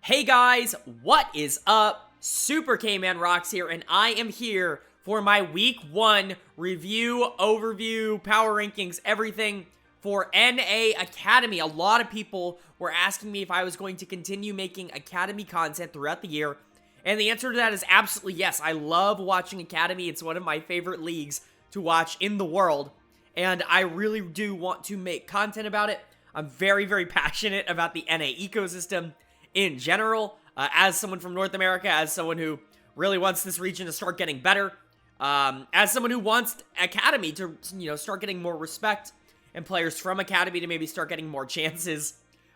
Hey guys, what is up? SuperKmanrocks here, and I am here for my Week 1 review, overview, power rankings, everything for NA Academy. A lot of people were asking me if I was going to continue making Academy content throughout the year, and the answer to that is absolutely yes. I love watching Academy. It's one of my favorite leagues to watch in the world, and I really do want to make content about it. I'm very, very passionate about the NA ecosystem in general, as someone from North America, as someone who really wants this region to start getting better, as someone who wants Academy to, start getting more respect, and players from Academy to maybe start getting more chances.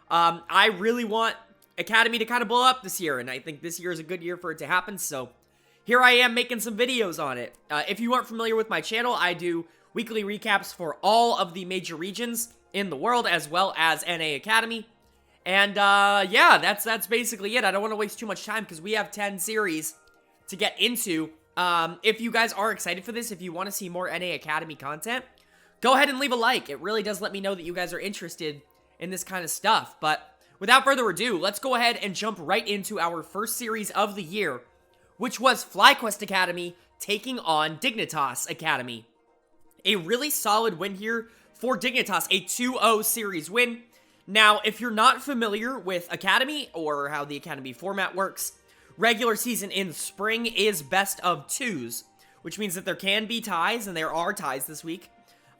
I really want Academy to kind of blow up this year, and I think this year is a good year for it to happen, so here I am making some videos on it. If you aren't familiar with my channel, I do weekly recaps for all of the major regions in the world, as well as NA Academy. And, yeah, that's basically it. I don't want to waste too much time because we have 10 series to get into. If you guys are excited for this, if you want to see more NA Academy content, go ahead and leave a like. It really does let me know that you guys are interested in this kind of stuff. But without further ado, let's go ahead and jump right into our first series of the year, which was FlyQuest Academy taking on Dignitas Academy. A really solid win here for Dignitas, a 2-0 series win. Now, if you're not familiar with Academy or how the Academy format works, regular season in spring is best of twos, which means that there can be ties, and there are ties this week,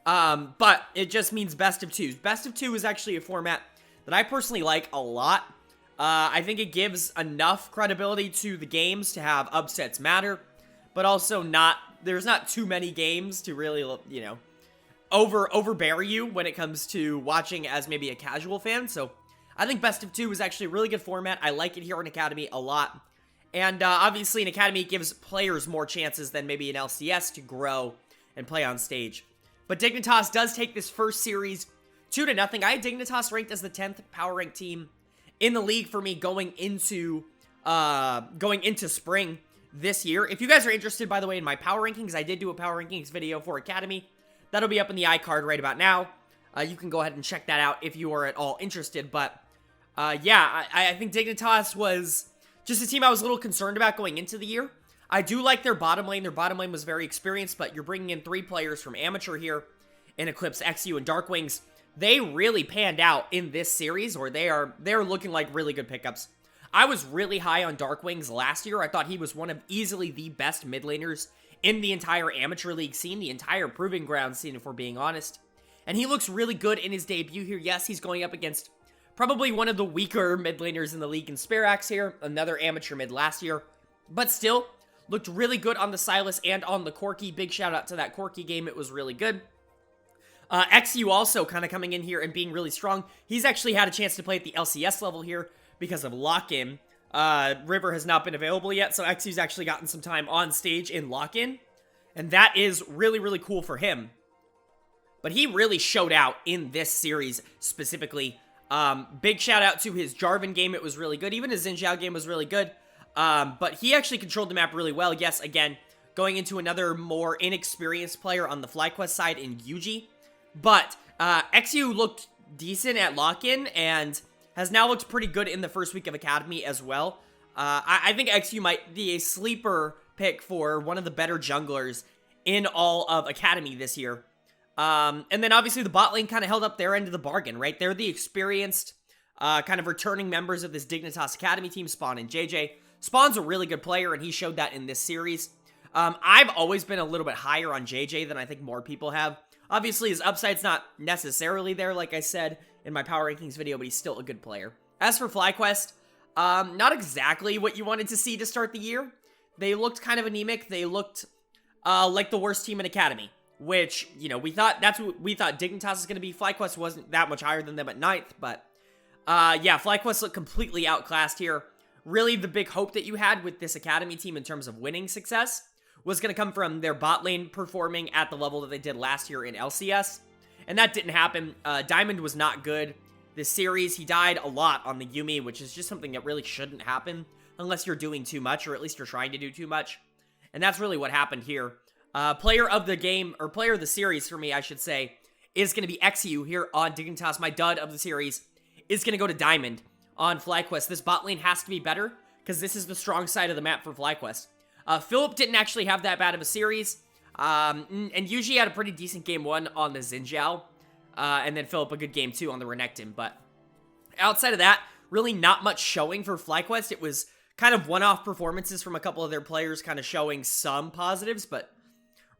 but it just means best of twos. Best of two is actually a format that I personally like a lot. I think it gives enough credibility to the games to have upsets matter, but also there's not too many games to really, overbear you when it comes to watching as maybe a casual fan. So I think best of two is actually a really good format. I like it here in Academy a lot. And obviously in Academy, it gives players more chances than maybe in LCS to grow and play on stage. But Dignitas does take this first series 2-0. I had Dignitas ranked as the 10th power rank team in the league for me going into spring this year. If you guys are interested, by the way, in my power rankings, I did do a power rankings video for Academy. That'll be up in the iCard right about now. You can go ahead and check that out if you are at all interested. But, yeah, I think Dignitas was just a team I was a little concerned about going into the year. I do like their bottom lane. Their bottom lane was very experienced, but you're bringing in 3 players from Amateur here in Eclipse, XU, and Darkwings. They really panned out in this series, or they're looking like really good pickups. I was really high on Darkwings last year. I thought he was one of easily the best mid laners in the entire Amateur League scene, the entire Proving Ground scene, if we're being honest. And he looks really good in his debut here. Yes, he's going up against probably one of the weaker mid laners in the league in Spirax here, another amateur mid last year, but still looked really good on the Silas and on the Corki. Big shout out to that Corki game. It was really good. XU also kind of coming in here and being really strong. He's actually had a chance to play at the LCS level here because of lock-in. River has not been available yet, so XU's actually gotten some time on stage in lock-in, and that is really, really cool for him. But he really showed out in this series specifically. Big shout out to his Jarvan game. It was really good. Even his Xin Zhao game was really good. But he actually controlled the map really well. Yes, again, going into another more inexperienced player on the FlyQuest side in Yuji. But XU looked decent at lock-in, and has now looked pretty good in the first week of Academy as well. I think XU might be a sleeper pick for one of the better junglers in all of Academy this year. And then obviously the bot lane kind of held up their end of the bargain, right? They're the experienced kind of returning members of this Dignitas Academy team, Spawn and JJ. Spawn's a really good player, and he showed that in this series. I've always been a little bit higher on JJ than I think more people have. Obviously, his upside's not necessarily there, like I said in my power rankings video, but he's still a good player. As for FlyQuest, not exactly what you wanted to see to start the year. They looked kind of anemic. They looked like the worst team in Academy, which, we thought that's what we thought Dignitas was going to be. FlyQuest wasn't that much higher than them at 9th, but yeah, FlyQuest looked completely outclassed here. Really, the big hope that you had with this Academy team in terms of winning success was going to come from their bot lane performing at the level that they did last year in LCS. And that didn't happen. Diamond was not good this series. He died a lot on the Yuumi, which is just something that really shouldn't happen unless you're doing too much, or at least you're trying to do too much. And that's really what happened here. Player of the game, or player of the series for me, I should say, is going to be XU here on Dignitas. My dud of the series is going to go to Diamond on FlyQuest. This bot lane has to be better, because this is the strong side of the map for FlyQuest. Philip didn't actually have that bad of a series, and Yuji had a pretty decent game 1 on the Xin Zhao, and then Philip a good game 2 on the Renekton, but outside of that, really not much showing for FlyQuest. It was kind of one-off performances from a couple of their players kind of showing some positives, but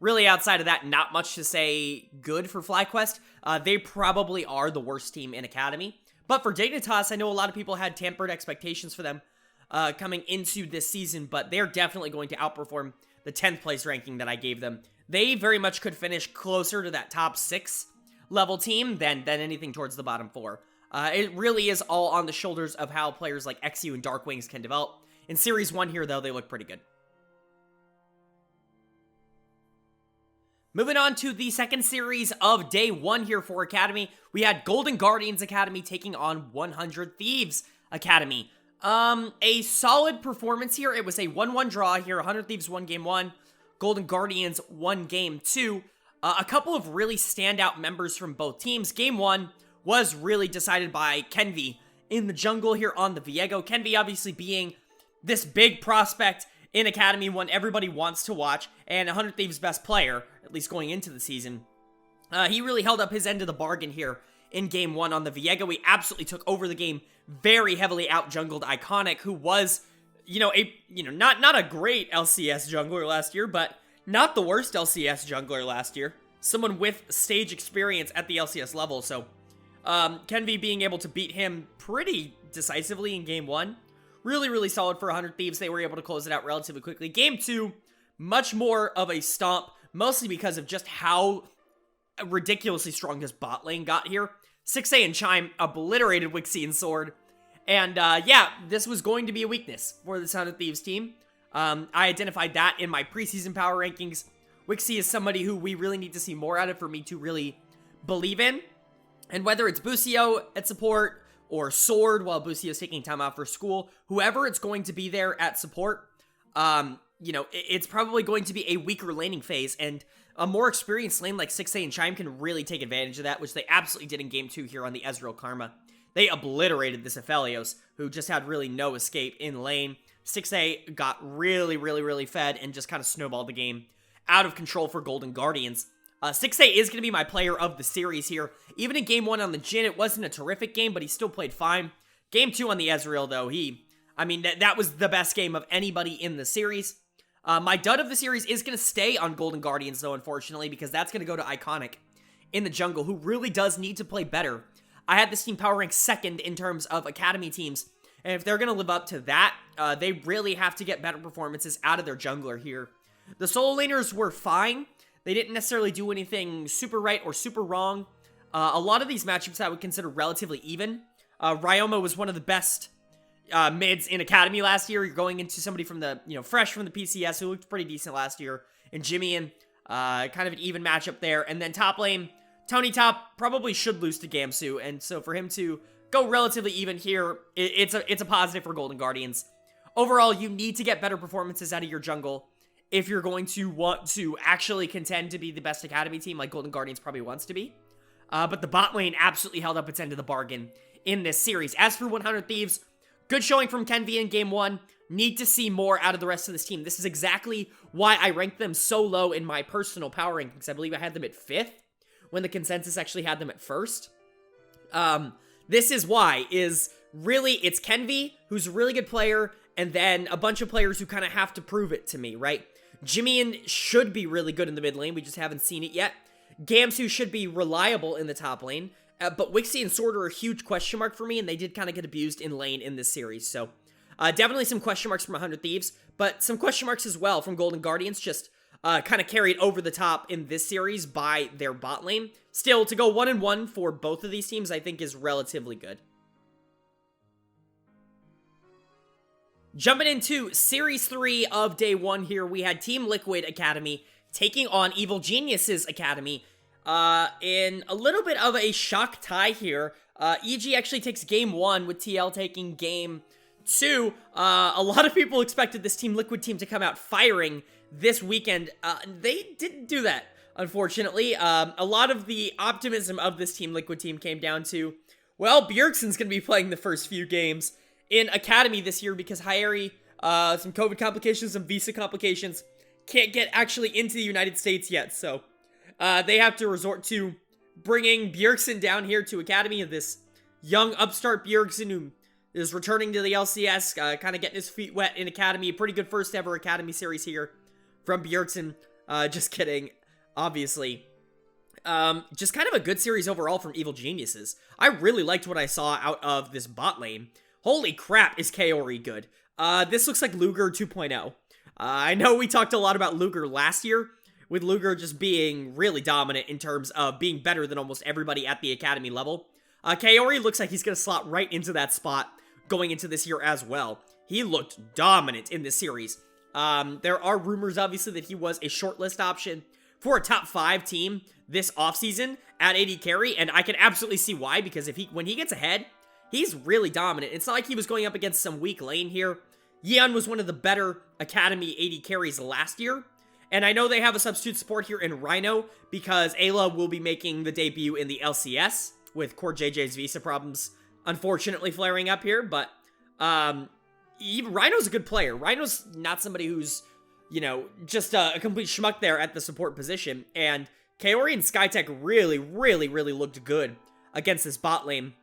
really outside of that, not much to say good for FlyQuest. They probably are the worst team in Academy. But for Dignitas, I know a lot of people had tampered expectations for them coming into this season, but they're definitely going to outperform the 10th place ranking that I gave them. They very much could finish closer to that top 6 level team than anything towards the bottom 4. It really is all on the shoulders of how players like XU and Darkwings can develop. In Series 1 here, though, they look pretty good. Moving on to the second series of day 1 here for Academy, we had Golden Guardians Academy taking on 100 Thieves Academy. A solid performance here. It was a 1-1 draw here. 100 Thieves won game 1. Golden Guardians won game 2. A couple of really standout members from both teams. Game 1 was really decided by Kenvi in the jungle here on the Viego. Kenvi obviously being this big prospect in Academy, one everybody wants to watch, and 100 Thieves' best player, at least going into the season. He really held up his end of the bargain here in game 1 on the Viego. He absolutely took over the game, very heavily out-jungled Iconic, who was, not a great LCS jungler last year, but not the worst LCS jungler last year. Someone with stage experience at the LCS level, so Kenvi being able to beat him pretty decisively in game 1. Really, really solid for 100 Thieves. They were able to close it out relatively quickly. Game 2, much more of a stomp, mostly because of just how ridiculously strong this bot lane got here. 6A and Chime obliterated Wixie and Sword. And yeah, this was going to be a weakness for the 100 Thieves team. I identified that in my preseason power rankings. Wixie is somebody who we really need to see more out of for me to really believe in. And whether it's Busio at support, or Sword while Busio's taking time out for school, whoever it's going to be there at support, it's probably going to be a weaker laning phase, and a more experienced lane like 6A and Chime can really take advantage of that, which they absolutely did in game 2 here on the Ezreal Karma. They obliterated this Aphelios, who just had really no escape in lane. 6A got really, really, really fed and just kind of snowballed the game out of control for Golden Guardians. 6A is going to be my player of the series here. Even in game 1 on the Jhin, it wasn't a terrific game, but he still played fine. Game 2 on the Ezreal, though, that was the best game of anybody in the series. My dud of the series is going to stay on Golden Guardians, though, unfortunately, because that's going to go to Iconic in the jungle, who really does need to play better. I had this team power ranked 2nd in terms of Academy teams, and if they're going to live up to that, they really have to get better performances out of their jungler here. The solo laners were fine. They didn't necessarily do anything super right or super wrong. A lot of these matchups I would consider relatively even. Ryoma was one of the best mids in Academy last year. You're going into somebody from the, fresh from the PCS who looked pretty decent last year. And Jimmy kind of an even matchup there. And then top lane, Tony Top probably should lose to Gamsu. And so for him to go relatively even here, it's a positive for Golden Guardians. Overall, you need to get better performances out of your jungle if you're going to want to actually contend to be the best Academy team like Golden Guardians probably wants to be. But the bot lane absolutely held up its end of the bargain in this series. As for 100 Thieves, good showing from Kenvi in game 1. Need to see more out of the rest of this team. This is exactly why I ranked them so low in my personal power rankings. I believe I had them at 5th, when the consensus actually had them at 1st. This is why, it's Kenvi, who's a really good player, and then a bunch of players who kind of have to prove it to me, right? Jimmy should be really good in the mid lane, we just haven't seen it yet. Gamsu should be reliable in the top lane, but Wixie and Sword are a huge question mark for me, and they did kind of get abused in lane in this series, so definitely some question marks from 100 Thieves, but some question marks as well from Golden Guardians, just kind of carried over the top in this series by their bot lane. Still, to go 1-1 for both of these teams, I think is relatively good. Jumping into Series 3 of Day 1 here, we had Team Liquid Academy taking on Evil Geniuses Academy in a little bit of a shock tie here. EG actually takes Game 1 with TL taking Game 2. A lot of people expected this Team Liquid team to come out firing this weekend. They didn't do that, unfortunately. A lot of the optimism of this Team Liquid team came down to Well, Bjergsen's going to be playing the first few games in Academy this year because Hyeri, some COVID complications, some visa complications, can't get actually into the United States yet. So they have to resort to bringing Bjergsen down here to Academy, of this young upstart Bjergsen who is returning to the LCS, kind of getting his feet wet in Academy. A pretty good first ever Academy series here from Bjergsen. Just kidding, obviously. Just kind of a good series overall from Evil Geniuses. I really liked what I saw out of this bot lane. Holy crap, is Kaori good. This looks like Luger 2.0. I know we talked a lot about Luger last year, with Luger just being really dominant in terms of being better than almost everybody at the Academy level. Kaori looks like he's going to slot right into that spot going into this year as well. He looked dominant in this series. There are rumors, obviously, that he was a shortlist option for a top 5 team this offseason at AD carry, and I can absolutely see why, because when he gets ahead, he's really dominant. It's not like he was going up against some weak lane here. Yeon was one of the better Academy AD carries last year, and I know they have a substitute support here in Rhino, because Ayla will be making the debut in the LCS, with Core JJ's visa problems unfortunately flaring up here, but Rhino's a good player. Rhino's not somebody who's, you know, just a complete schmuck there at the support position, and Kaori and Skytech really looked good against this bot lane.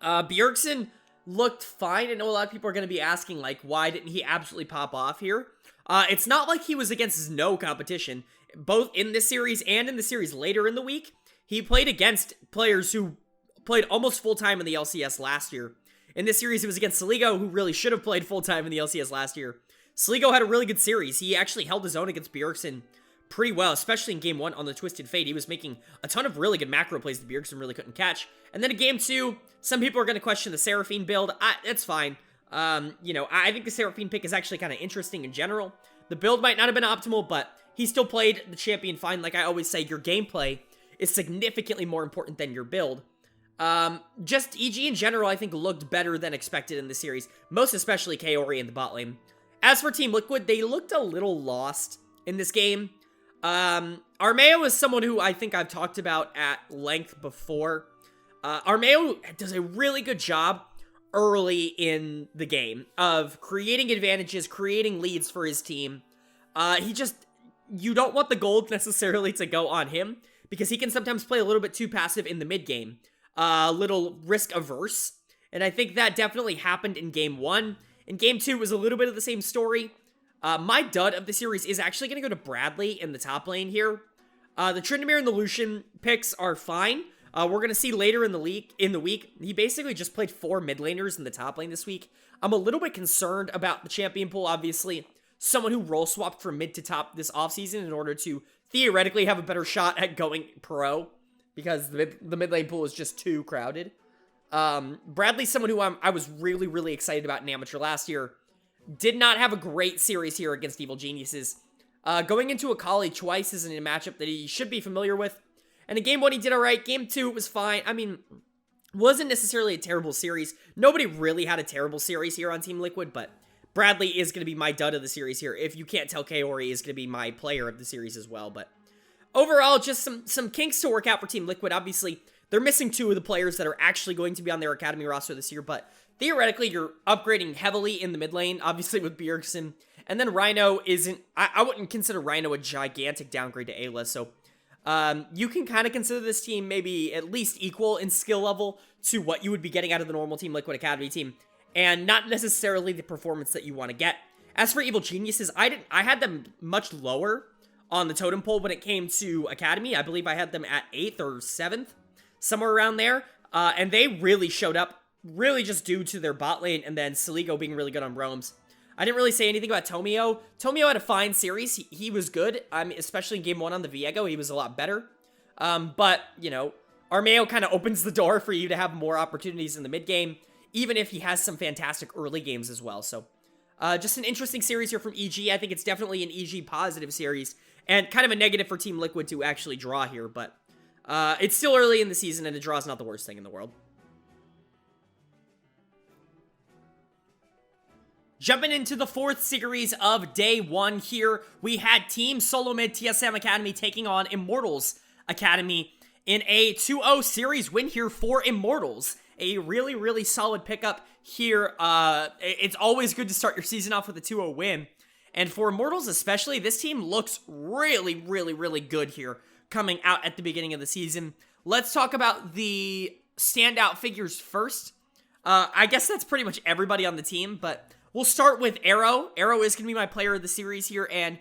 Bjergsen looked fine. I know a lot of people are going to be asking, like, why didn't he absolutely pop off here? It's not like he was against no competition. Both in this series and in the series later in the week, he played against players who played almost full-time in the LCS last year. In this series, it was against Saligo, who really should have played full-time in the LCS last year. Saligo had a really good series. He actually held his own against Bjergsen pretty well, especially in Game 1 on the Twisted Fate. He was making a ton of really good macro plays that Bjergsen really couldn't catch. And then in Game 2, some people are going to question the Seraphine build. It's fine. You know, I think the Seraphine pick is actually kind of interesting in general. The build might not have been optimal, but he still played the champion fine. Like I always say, your gameplay is significantly more important than your build. Just EG in general, I think, looked better than expected in the series, most especially Kaori in the bot lane. As for Team Liquid, they looked a little lost in this game. Armeo is someone who I think I've talked about at length before. Armeo does a really good job early in the game of creating advantages, creating leads for his team. You don't want the gold necessarily to go on him, because he can sometimes play a little bit too passive in the mid game, a little risk averse, and I think that definitely happened in Game 1. In Game 2, it was a little bit of the same story. My dud of the series is actually going to go to Bradley in the top lane here. The Tryndamere and the Lucian picks are fine. We're going to see later in the week, he basically just played 4 mid laners in the top lane this week. I'm a little bit concerned about the champion pool, obviously. Someone who role swapped from mid to top this offseason in order to theoretically have a better shot at going pro, because the mid lane pool is just too crowded. Bradley's someone who I was really excited about in Amateur last year. Did not have a great series here against Evil Geniuses. Going into Akali twice isn't a matchup that he should be familiar with. And in Game 1, he did alright. Game 2, it was fine. I mean, wasn't necessarily a terrible series. Nobody really had a terrible series here on Team Liquid, but Bradley is going to be my dud of the series here. If you can't tell, Kaori is going to be my player of the series as well. But overall, just some kinks to work out for Team Liquid. Obviously, they're missing 2 of the players that are actually going to be on their Academy roster this year, but theoretically, you're upgrading heavily in the mid lane, obviously with Bjergsen. And then Rhino isn't, I wouldn't consider Rhino a gigantic downgrade to Ayla, so you can kind of consider this team maybe at least equal in skill level to what you would be getting out of the normal Team Liquid Academy team, and not necessarily the performance that you want to get. As for Evil Geniuses, I had them much lower on the totem pole when it came to Academy. I believe I had them at 8th or 7th, somewhere around there, and they really showed up, really just due to their bot lane, and then Saligo being really good on roams. I didn't really say anything about Tomio. Tomio had a fine series. He was good, especially in Game 1 on the Viego. He was a lot better. But, you know, Armeo kind of opens the door for you to have more opportunities in the mid game, even if he has some fantastic early games as well. So, just an interesting series here from EG. I think it's definitely an EG positive series, and kind of a negative for Team Liquid to actually draw here, but it's still early in the season, and a draw is not the worst thing in the world. Jumping into the 4th series of day 1 here, we had Team SoloMid TSM Academy taking on Immortals Academy in a 2-0 series win here for Immortals. a really, really solid pickup here. It's always good to start your season off with a 2-0 win. And for Immortals especially, this team looks really, really, really good here coming out at the beginning of the season. Let's talk about the standout figures first. I guess that's pretty much everybody on the team, but we'll start with Arrow. Arrow is going to be my player of the series here, and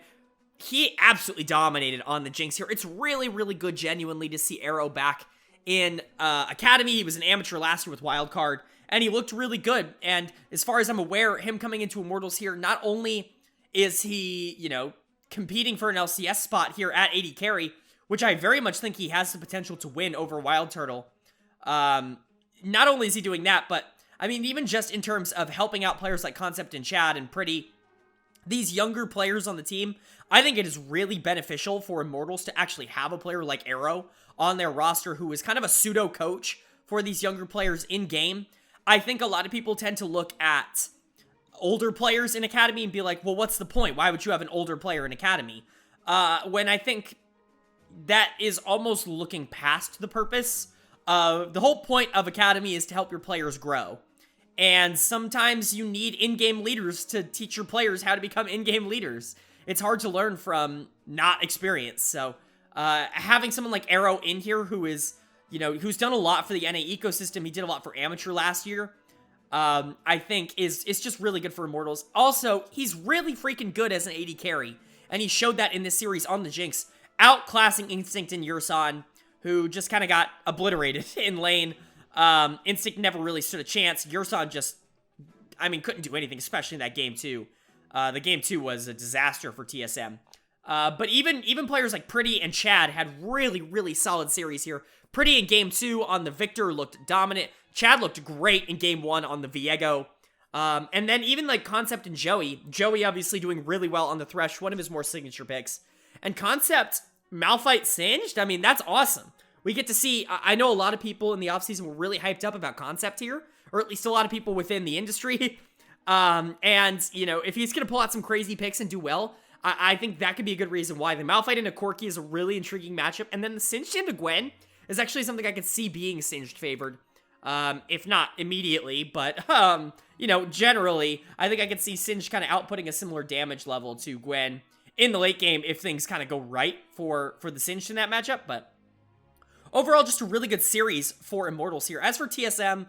he absolutely dominated on the Jinx here. It's really, really good, genuinely, to see Arrow back in Academy. He was an amateur last year with Wildcard, and he looked really good. And as far as I'm aware, him coming into Immortals here, not only is he, you know, competing for an LCS spot here at AD Carry, which I very much think he has the potential to win over Wild Turtle. Not only is he doing that, but, I mean, even just in terms of helping out players like Concept and Chad and Pretty, these younger players on the team, I think it is really beneficial for Immortals to actually have a player like Arrow on their roster who is kind of a pseudo-coach for these younger players in-game. I think a lot of people tend to look at older players in Academy and be like, well, what's the point? Why would you have an older player in Academy? When I think that is almost looking past the purpose. The whole point of Academy is to help your players grow. And sometimes you need in-game leaders to teach your players how to become in-game leaders. It's hard to learn from not experience. So having someone like Arrow in here who is, you know, who's done a lot for the NA ecosystem. He did a lot for Amateur last year. I think is just really good for Immortals. Also, he's really freaking good as an AD carry. And he showed that in this series on the Jinx, outclassing Instinct and Yursan, who just kind of got obliterated in lane. Instinct never really stood a chance. Yursan just, I mean, couldn't do anything, especially in that game 2. The game 2 was a disaster for TSM. But even players like Pretty and Chad had really, really solid series here. Pretty in game 2 on the Victor looked dominant. Chad looked great in game 1 on the Viego. And then even like Concept and Joey. Joey obviously doing really well on the Thresh, one of his more signature picks. And Concept, Malphite Singed? I mean, that's awesome. We get to see, I know a lot of people in the offseason were really hyped up about Concept here, or at least a lot of people within the industry. And, you know, if he's going to pull out some crazy picks and do well, I think that could be a good reason why. The Malphite into Corki is a really intriguing matchup, and then the Singed into Gwen is actually something I could see being Singed favored. If not immediately, but, you know, generally, I think I could see Singed kind of outputting a similar damage level to Gwen in the late game if things kind of go right for the Singed in that matchup, but overall, just a really good series for Immortals here. As for TSM,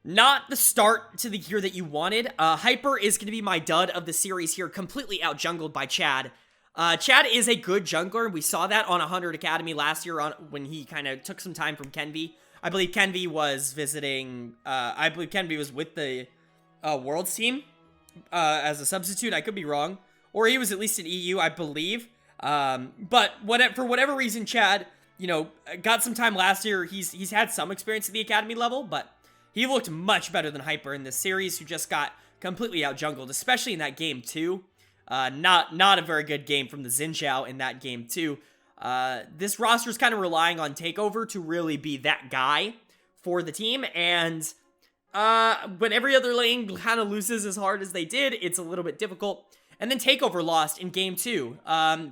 not the start to the year that you wanted. Hyper is going to be my dud of the series here, completely out-jungled by Chad. Chad is a good jungler. We saw that on 100 Academy last year when he kind of took some time from Kenvi. I believe Kenvi was visiting, I believe Kenvi was with the Worlds team as a substitute. I could be wrong. Or he was at least in EU, I believe. But for whatever reason, Chad, you know, got some time last year. He's had some experience at the Academy level, but he looked much better than Hyper in this series, who just got completely out-jungled, especially in that game 2. Not a very good game from the Xin Zhao in that game 2. This roster is kind of relying on Takeover to really be that guy for the team, and when every other lane kind of loses as hard as they did, it's a little bit difficult. And then Takeover lost in game 2.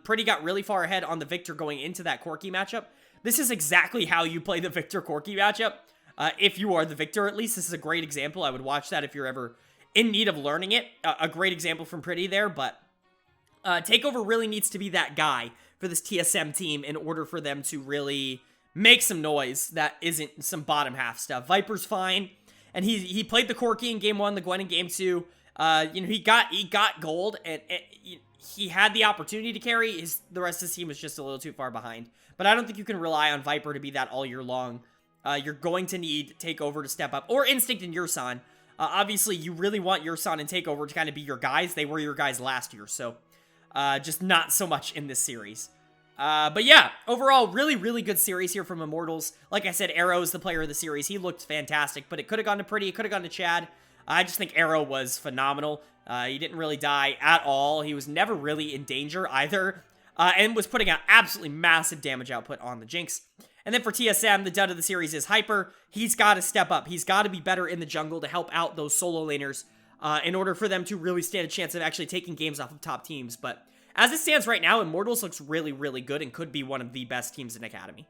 Pretty got really far ahead on the Victor going into that Corki matchup. This is exactly how you play the Victor Corki matchup. If you are the Victor, at least, this is a great example. I would watch that if you're ever in need of learning it. A great example from Pretty there, but Takeover really needs to be that guy for this TSM team in order for them to really make some noise that isn't some bottom half stuff. Viper's fine, and he played the Corki in game 1, the Gwen in game 2. You know, he got gold, and he had the opportunity to carry. The rest of the team was just a little too far behind. But I don't think you can rely on Viper to be that all year long. You're going to need Takeover to step up, or Instinct and Yursan. Obviously, you really want Yursan and Takeover to kind of be your guys. They were your guys last year, so just not so much in this series. But yeah, overall, really, really good series here from Immortals. Like I said, Arrow is the player of the series. He looked fantastic, but it could have gone to Pretty. It could have gone to Chad. I just think Arrow was phenomenal. He didn't really die at all. He was never really in danger either, and was putting out absolutely massive damage output on the Jinx. And then for TSM, the dud of the series is Hyper. He's got to step up. He's got to be better in the jungle to help out those solo laners in order for them to really stand a chance of actually taking games off of top teams. But as it stands right now, Immortals looks really, really good and could be one of the best teams in Academy.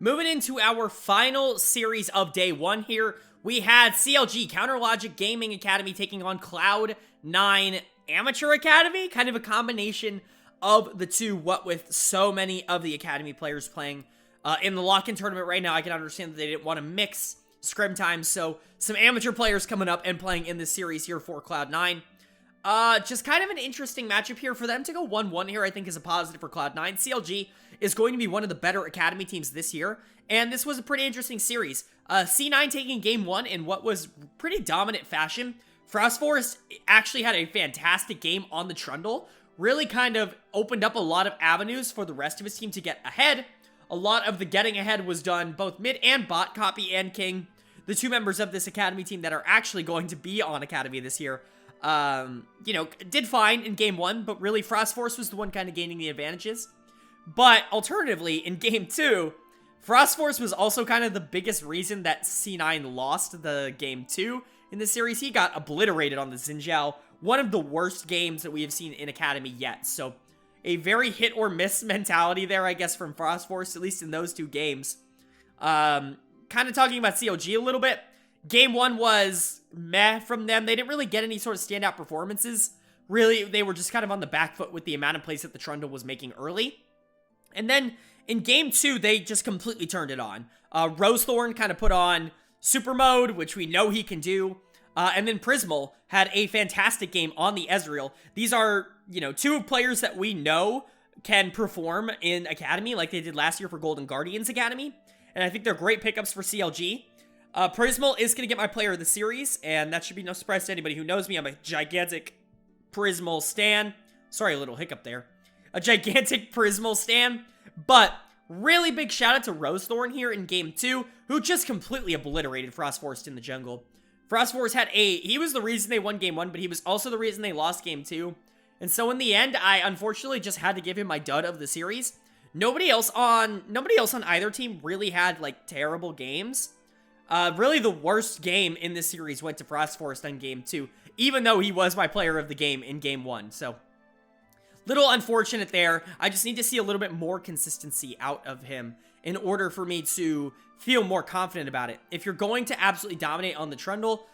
Moving into our final series of day 1 here, we had CLG, Counter Logic Gaming Academy, taking on Cloud9 Amateur Academy. Kind of a combination of the two, what with so many of the Academy players playing in the lock-in tournament right now. I can understand that they didn't want to mix scrim times, so some amateur players coming up and playing in this series here for Cloud9. Just kind of an interesting matchup here. For them to go 1-1 here, I think is a positive for Cloud9. CLG is going to be one of the better Academy teams this year, and this was a pretty interesting series. C9 taking game 1 in what was pretty dominant fashion. Frostforce actually had a fantastic game on the Trundle, really kind of opened up a lot of avenues for the rest of his team to get ahead. A lot of the getting ahead was done both mid and bot, Copy and King, the two members of this Academy team that are actually going to be on Academy this year. You know, did fine in game 1, but really Frostforce was the one kind of gaining the advantages. But alternatively, in game 2, Frostforce was also kind of the biggest reason that C9 lost the game 2 in the series. He got obliterated on the Xinjiao, one of the worst games that we have seen in Academy yet. So a very hit or miss mentality there, I guess, from Frostforce, at least in those two games. Kind of talking about CLG a little bit. Game 1 was meh from them. They didn't really get any sort of standout performances. Really, they were just kind of on the back foot with the amount of plays that the Trundle was making early. And then in game 2, they just completely turned it on. Rosethorn kind of put on super mode, which we know he can do. And then Prismal had a fantastic game on the Ezreal. These are, you know, two players that we know can perform in Academy like they did last year for Golden Guardians Academy. And I think they're great pickups for CLG. Prismal is going to get my player of the series, and that should be no surprise to anybody who knows me. I'm a gigantic Prismal stan. Sorry, a little hiccup there. A gigantic Prismal stan. But really big shout out to Rosethorn here in game 2, who just completely obliterated Frostforce in the jungle. Frostforce he was the reason they won game 1, but he was also the reason they lost game 2. And so in the end, I unfortunately just had to give him my dud of the series. Nobody else on either team really had like terrible games. Really the worst game in this series went to Frostforce in game 2, even though he was my player of the game in game 1. So little unfortunate there. I just need to see a little bit more consistency out of him in order for me to feel more confident about it. If you're going to absolutely dominate on the Trundle,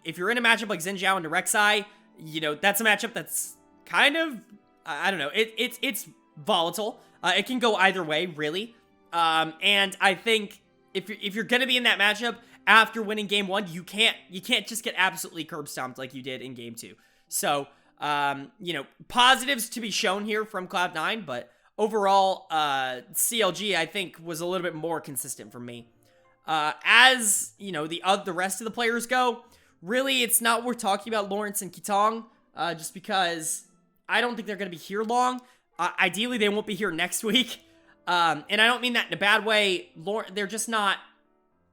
if you're in a matchup like Xinjiao and Rek'Sai, you know, that's a matchup that's kind of, I don't know, it's volatile. It can go either way, really. And I think if you're going to be in that matchup after winning game 1, you can't just get absolutely curb stomped like you did in game 2. So, you know, positives to be shown here from Cloud9, but overall, CLG, I think, was a little bit more consistent for me. As, you know, the rest of the players go, really, it's not worth talking about Lawrence and Kitong, just because I don't think they're going to be here long. Ideally, they won't be here next week. And I don't mean that in a bad way. They're just not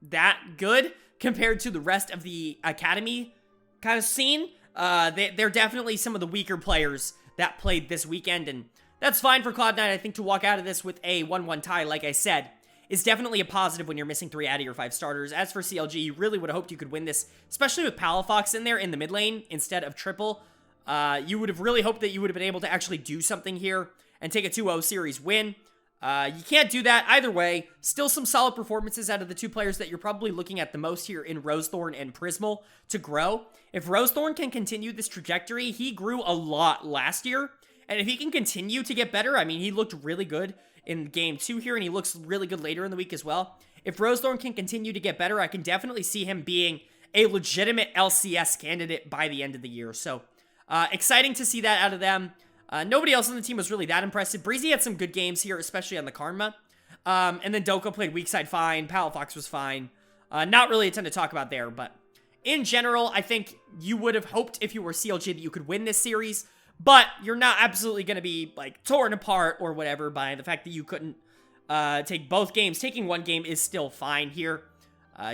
that good compared to the rest of the Academy kind of scene. They're definitely some of the weaker players that played this weekend, and that's fine for Cloud9. I think to walk out of this with a 1-1 tie, like I said, is definitely a positive when you're missing 3 out of your 5 starters. As for CLG, you really would have hoped you could win this, especially with Palafox in there in the mid lane instead of Triple. You would have really hoped that you would have been able to actually do something here and take a 2-0 series win. You can't do that either way. Still some solid performances out of the two players that you're probably looking at the most here in Rosethorn and Prismal to grow. If Rosethorn can continue this trajectory, he grew a lot last year. And if he can continue to get better, I mean, he looked really good in game 2 here, and he looks really good later in the week as well. If Rosethorn can continue to get better, I can definitely see him being a legitimate LCS candidate by the end of the year. So, exciting to see that out of them. Nobody else on the team was really that impressive. Breezy had some good games here, especially on the Karma. And then Doko played weak side fine. Palafox was fine. Not really a ton to talk about there, but in general, I think you would have hoped if you were CLG that you could win this series, but you're not absolutely going to be like torn apart or whatever by the fact that you couldn't take both games. Taking one game is still fine here.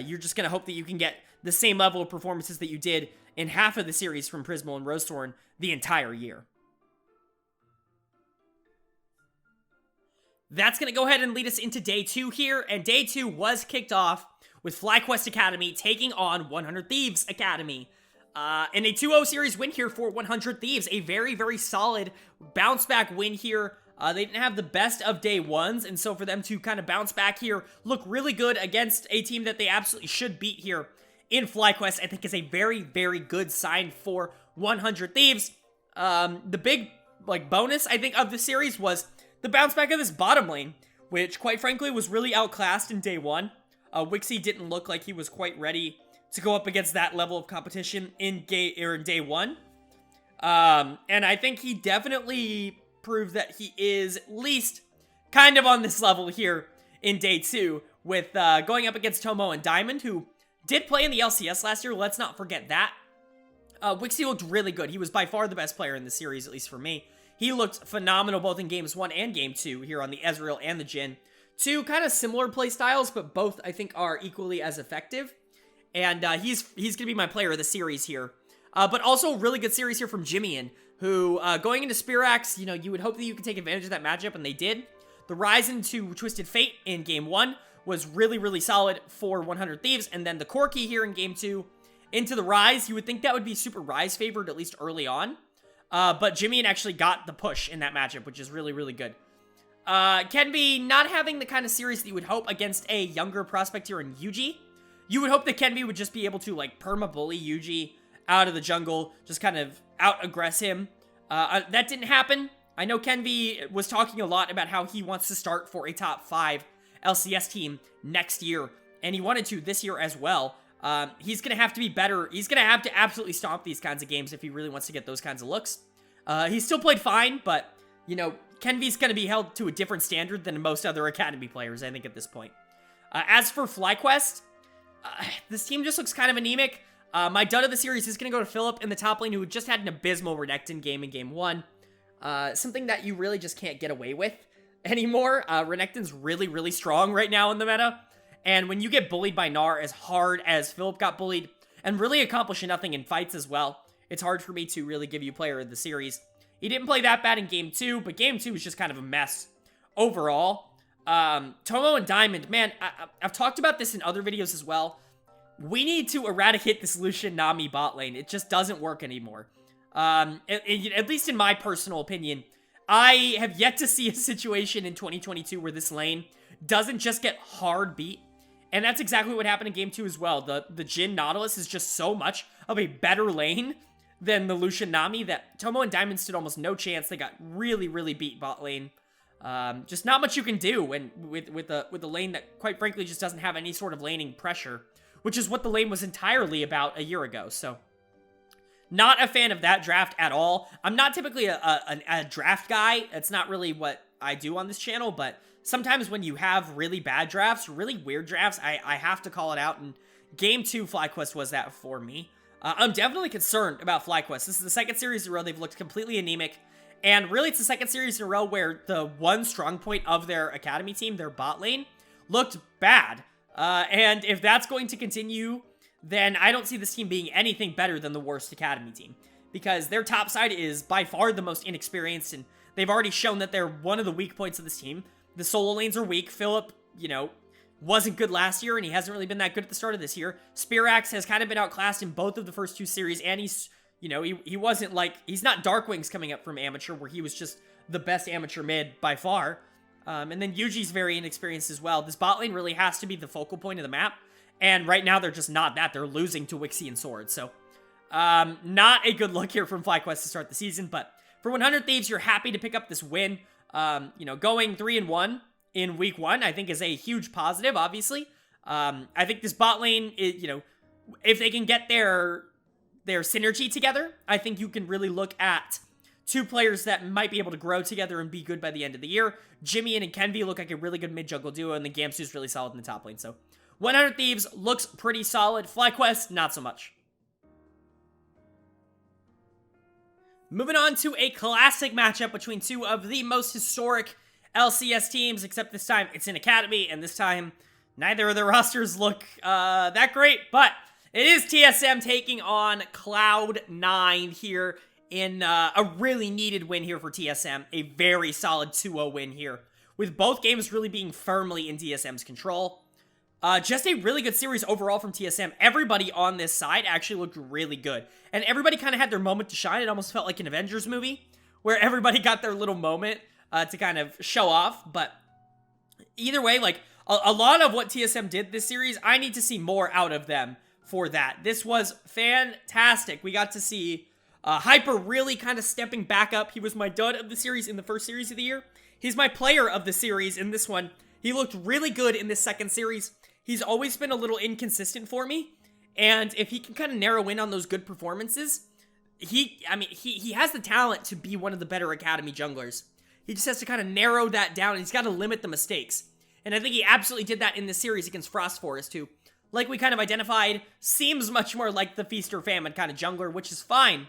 You're just going to hope that you can get the same level of performances that you did in half of the series from Prismal and Rosethorn the entire year. That's going to go ahead and lead us into day 2 here, and day 2 was kicked off with FlyQuest Academy taking on 100 Thieves Academy. And a 2-0 series win here for 100 Thieves. A very, very solid bounce-back win here. They didn't have the best of day ones, and so for them to kind of bounce back here, look really good against a team that they absolutely should beat here in FlyQuest, I think is a very, very good sign for 100 Thieves. The big, bonus, I think, of the series was the bounce back of this bottom lane, which, quite frankly, was really outclassed in day one. Wixie didn't look like he was quite ready to go up against that level of competition in day one. And I think he definitely proved that he is at least kind of on this level here in day two with going up against Tomo and Diamond, who did play in the LCS last year. Let's not forget that. Wixie looked really good. He was by far the best player in the series, at least for me. He looked phenomenal both in Games 1 and Game 2 here on the Ezreal and the Jhin. Two kind of similar play styles, but both, I think, are equally as effective. And he's going to be my player of the series here. But also a really good series here from Jimmy, who, going into Spirax, you would hope that you could take advantage of that matchup, and they did. The rise into Twisted Fate in Game 1 was really, really solid for 100 Thieves, and then the Corki here in Game 2 into the Rise. You would think that would be super Rise favored, at least early on. But Jimmy actually got the push in that matchup, which is really, really good. Kenby not having the kind of series that you would hope against a younger prospect here in Yuji. You would hope that Kenby would just be able to, perma-bully Yuji out of the jungle, just kind of out-aggress him. That didn't happen. I know Kenby was talking a lot about how he wants to start for a top 5 LCS team next year, and he wanted to this year as well. He's going to have to be better. He's going to have to absolutely stomp these kinds of games if he really wants to get those kinds of looks. He still played fine, but, Kenby's going to be held to a different standard than most other Academy players, I think, at this point. As for FlyQuest, this team just looks kind of anemic. My dud of the series is going to go to Philip in the top lane, who just had an abysmal Renekton game in Game 1. Something that you really just can't get away with anymore. Renekton's really, really strong right now in the meta. And when you get bullied by Gnar as hard as Philip got bullied, and really accomplishing nothing in fights as well, it's hard for me to really give you player of the series. He didn't play that bad in Game 2, but Game 2 was just kind of a mess overall. Tomo and Diamond, man, I've talked about this in other videos as well. We need to eradicate this Lucian Nami bot lane. It just doesn't work anymore. At least in my personal opinion, I have yet to see a situation in 2022 where this lane doesn't just get hard beat. And that's exactly what happened in Game 2 as well. The Jhin Nautilus is just so much of a better lane than the Lucian Nami that Tomo and Diamond stood almost no chance. They got really, really beat bot lane. Just not much you can do when with a lane that, quite frankly, just doesn't have any sort of laning pressure, which is what the lane was entirely about a year ago. So, not a fan of that draft at all. I'm not typically a draft guy. That's not really what I do on this channel, but sometimes when you have really bad drafts, really weird drafts, I have to call it out, and Game 2 FlyQuest was that for me. I'm definitely concerned about FlyQuest. This is the second series in a row they've looked completely anemic, and really it's the second series in a row where the one strong point of their Academy team, their bot lane, looked bad. And if that's going to continue, then I don't see this team being anything better than the worst Academy team, because their top side is by far the most inexperienced, and they've already shown that they're one of the weak points of this team. The solo lanes are weak. Philip, wasn't good last year, and he hasn't really been that good at the start of this year. Spirax has kind of been outclassed in both of the first two series, and he's, he wasn't he's not Darkwings coming up from Amateur, where he was just the best Amateur mid by far. And then Yuji's very inexperienced as well. This bot lane really has to be the focal point of the map, and right now they're just not that. They're losing to Wixie and Sword, so not a good look here from FlyQuest to start the season, but for 100 Thieves, you're happy to pick up this win. Going 3-1 in week 1, I think is a huge positive, obviously. I think this bot lane, if they can get their synergy together, I think you can really look at two players that might be able to grow together and be good by the end of the year. Jimmy and Kenvi look like a really good mid-jungle duo, and the Gamsu's really solid in the top lane. So 100 Thieves looks pretty solid. FlyQuest, not so much. Moving on to a classic matchup between two of the most historic LCS teams, except this time it's in Academy, and this time neither of the rosters look that great, but it is TSM taking on Cloud9 here in a really needed win here for TSM, a very solid 2-0 win here, with both games really being firmly in TSM's control. Just a really good series overall from TSM. Everybody on this side actually looked really good, and everybody kind of had their moment to shine. It almost felt like an Avengers movie, where everybody got their little moment. to kind of show off. But either way, like, a lot of what TSM did this series, I need to see more out of them for that. This was fantastic. We got to see Hyper really kind of stepping back up. He was my dud of the series in the first series of the year. He's my player of the series in this one. He looked really good in this second series. He's always been a little inconsistent for me. And if he can kind of narrow in on those good performances, he has the talent to be one of the better Academy junglers. He just has to kind of narrow that down, and he's got to limit the mistakes. And I think he absolutely did that in this series against Frost Forest, who, like we kind of identified, seems much more like the Feast or Famine kind of jungler, which is fine.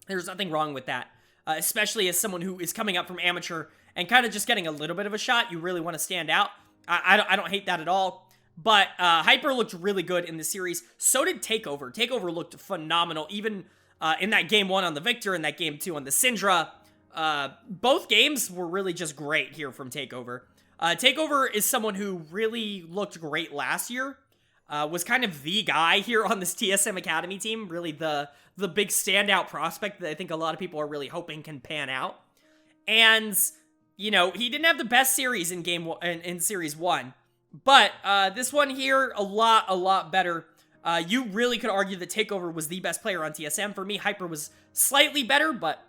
There's nothing wrong with that, especially as someone who is coming up from amateur and kind of just getting a little bit of a shot. You really want to stand out. I don't hate that at all. But Hyper looked really good in the series. So did Takeover. Takeover looked phenomenal, even in that game 1 on the Victor and that game 2 on the Syndra. Both games were really just great here from Takeover. Takeover is someone who really looked great last year. Was kind of the guy here on this TSM Academy team. Really the big standout prospect that I think a lot of people are really hoping can pan out. And, you know, he didn't have the best series in in Series 1. But this one here, a lot better. You really could argue that Takeover was the best player on TSM. For me, Hyper was slightly better, but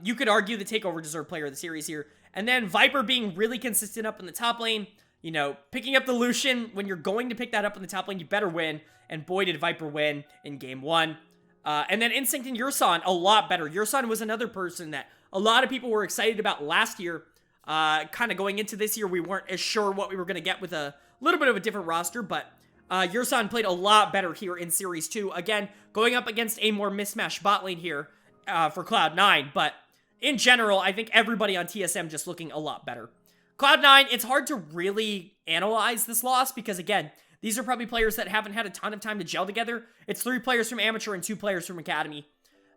you could argue that Takeover deserved player of the series here. And then Viper being really consistent up in the top lane. You know, picking up the Lucian, when you're going to pick that up in the top lane, you better win. And boy, did Viper win in game 1. And then Instinct and Yurson, a lot better. Yurson was another person that a lot of people were excited about last year. Kind of going into this year, we weren't as sure what we were going to get with a little bit of a different roster. But Yurson played a lot better here in Series 2. Again, going up against a more mismatched bot lane here for Cloud9. But in general, I think everybody on TSM just looking a lot better. Cloud9, it's hard to really analyze this loss because, again, these are probably players that haven't had a ton of time to gel together. It's 3 players from Amateur and 2 players from Academy.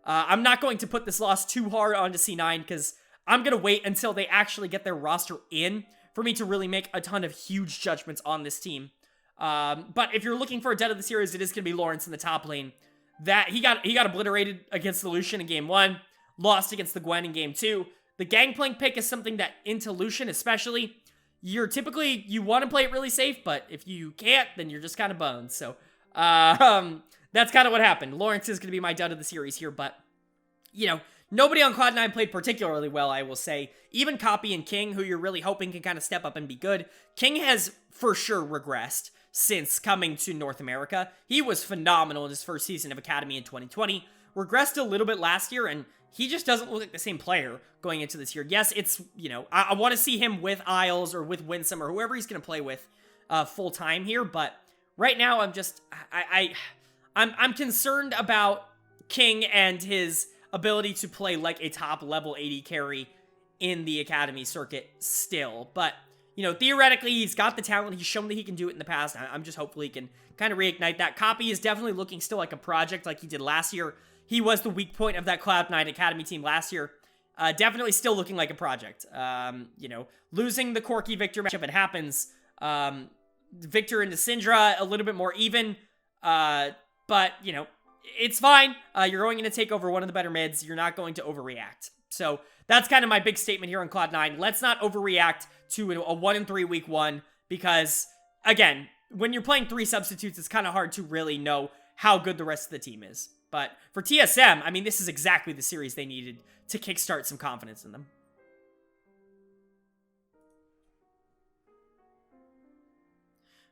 I'm not going to put this loss too hard onto C9 because I'm going to wait until they actually get their roster in for me to really make a ton of huge judgments on this team. But if you're looking for a dead of the series, it is going to be Lawrence in the top lane. That he got obliterated against the Lucian in game 1, lost against the Gwen in game 2. The Gangplank pick is something that into Lucian especially, you want to play it really safe, but if you can't, then you're just kind of boned. So, that's kind of what happened. Lawrence is going to be my dud of the series here, but, you know, nobody on Cloud9 played particularly well, I will say. Even Copy and King, who you're really hoping can kind of step up and be good. King has for sure regressed since coming to North America. He was phenomenal in his first season of Academy in 2020. Regressed a little bit last year, and he just doesn't look like the same player going into this year. Yes, it's, you know, I want to see him with Isles or with Winsome or whoever he's going to play with full time here, but right now I'm just, I'm concerned about King and his ability to play like a top level AD carry in the Academy circuit still. But, you know, theoretically, he's got the talent. He's shown that he can do it in the past. I'm just hopefully he can kind of reignite that. Copy is definitely looking still like a project like he did last year. He was the weak point of that Cloud9 Academy team last year. Definitely still looking like a project. You know, losing the Corki Victor matchup, it happens. Victor into Syndra, a little bit more even. But, you know, it's fine. You're going to take over one of the better mids. You're not going to overreact. So that's kind of my big statement here on Cloud9. Let's not overreact to a 1-3 week 1 because, again, when you're playing 3 substitutes, it's kind of hard to really know how good the rest of the team is. But for TSM, I mean, this is exactly the series they needed to kickstart some confidence in them.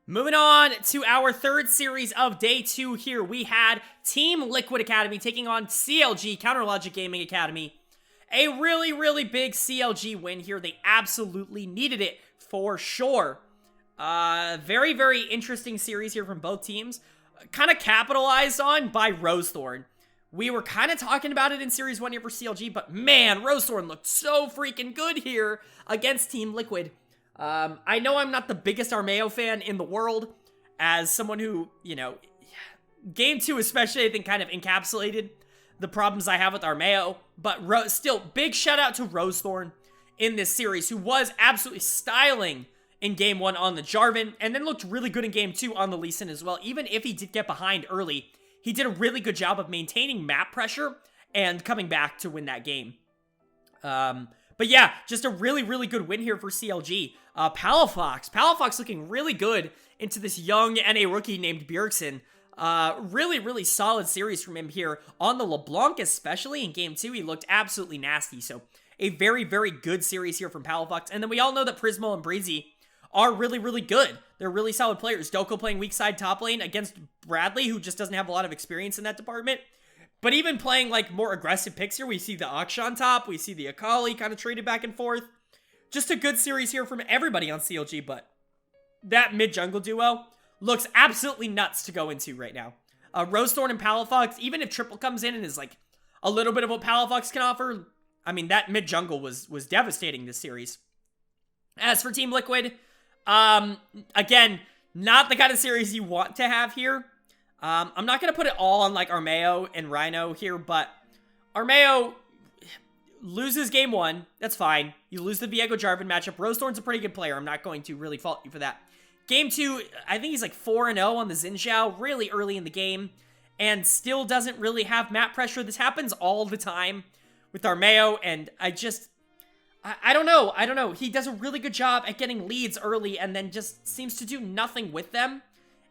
Moving on to our third series of day 2 here, we had Team Liquid Academy taking on CLG, Counter Logic Gaming Academy. A really, really big CLG win here. They absolutely needed it for sure. Very, very interesting series here from both teams. Kind of capitalized on by Rosethorn. We were kind of talking about it in Series 1 here for CLG, but man, Rosethorn looked so freaking good here against Team Liquid. I know I'm not the biggest Armeo fan in the world, as someone who, you know, Game 2 especially, I think, kind of encapsulated the problems I have with Armeo, but still, big shout out to Rosethorn in this series, who was absolutely styling in Game 1 on the Jarvan, and then looked really good in Game 2 on the Lee Sin as well. Even if he did get behind early, he did a really good job of maintaining map pressure and coming back to win that game. But yeah, just a really, really good win here for CLG. Palafox looking really good into this young NA rookie named Bjergsen. Really, really solid series from him here. On the LeBlanc especially, in Game 2, he looked absolutely nasty. So, a very, very good series here from Palafox. And then we all know that Prismo and Breezy are really, really good. They're really solid players. Doko playing weak side top lane against Bradley, who just doesn't have a lot of experience in that department. But even playing, like, more aggressive picks here, we see the Akshan top, we see the Akali kind of traded back and forth. Just a good series here from everybody on CLG, but that mid-jungle duo looks absolutely nuts to go into right now. Rosethorn and Palafox, even if Triple comes in and is, like, a little bit of what Palafox can offer, I mean, that mid-jungle was devastating this series. As for Team Liquid, again, not the kind of series you want to have here. I'm not going to put it all on, like, Armeo and Rhino here, but Armeo loses game 1. That's fine. You lose the Viego Jarvan matchup. Rosethorn's a pretty good player. I'm not going to really fault you for that. Game 2, I think he's, like, 4-0 on the Xin Zhao really early in the game, and still doesn't really have map pressure. This happens all the time with Armeo, and I don't know. He does a really good job at getting leads early and then just seems to do nothing with them.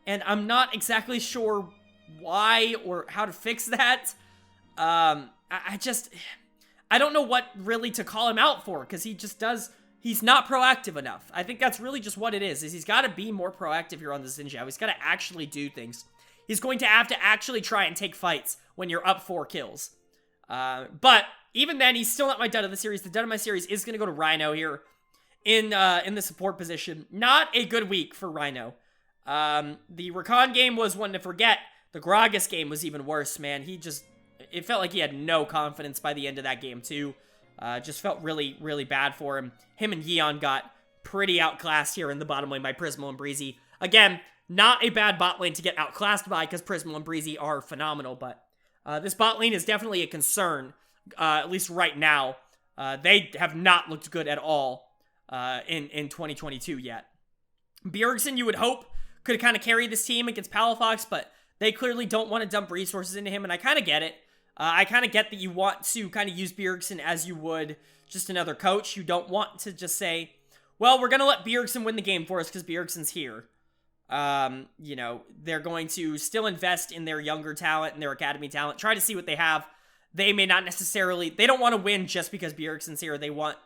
And I'm not exactly sure why or how to fix that. I don't know what really to call him out for, because he's not proactive enough. I think that's really just what it is he's got to be more proactive here on the Xin Zhao. He's got to actually do things. He's going to have to actually try and take fights when you're up 4 kills. But even then, he's still not my dud of the series. The dud of my series is going to go to Rhino here in the support position. Not a good week for Rhino. The Rakan game was one to forget. The Gragas game was even worse, man. It felt like he had no confidence by the end of that game, too. Just felt really, really bad for him. Him and Yeon got pretty outclassed here in the bottom lane by Prismo and Breezy. Again, not a bad bot lane to get outclassed by, because Prismo and Breezy are phenomenal, but this bot lane is definitely a concern, at least right now. They have not looked good at all in 2022 yet. Bjergsen, you would hope, could kind of carry this team against Palafox, but they clearly don't want to dump resources into him, and I kind of get it. I kind of get that you want to kind of use Bjergsen as you would just another coach. You don't want to just say, well, we're going to let Bjergsen win the game for us because Bjergsen's here. You know, they're going to still invest in their younger talent and their academy talent, try to see what they have. They may not necessarily, they don't want to win just because Bjergsen's here. They want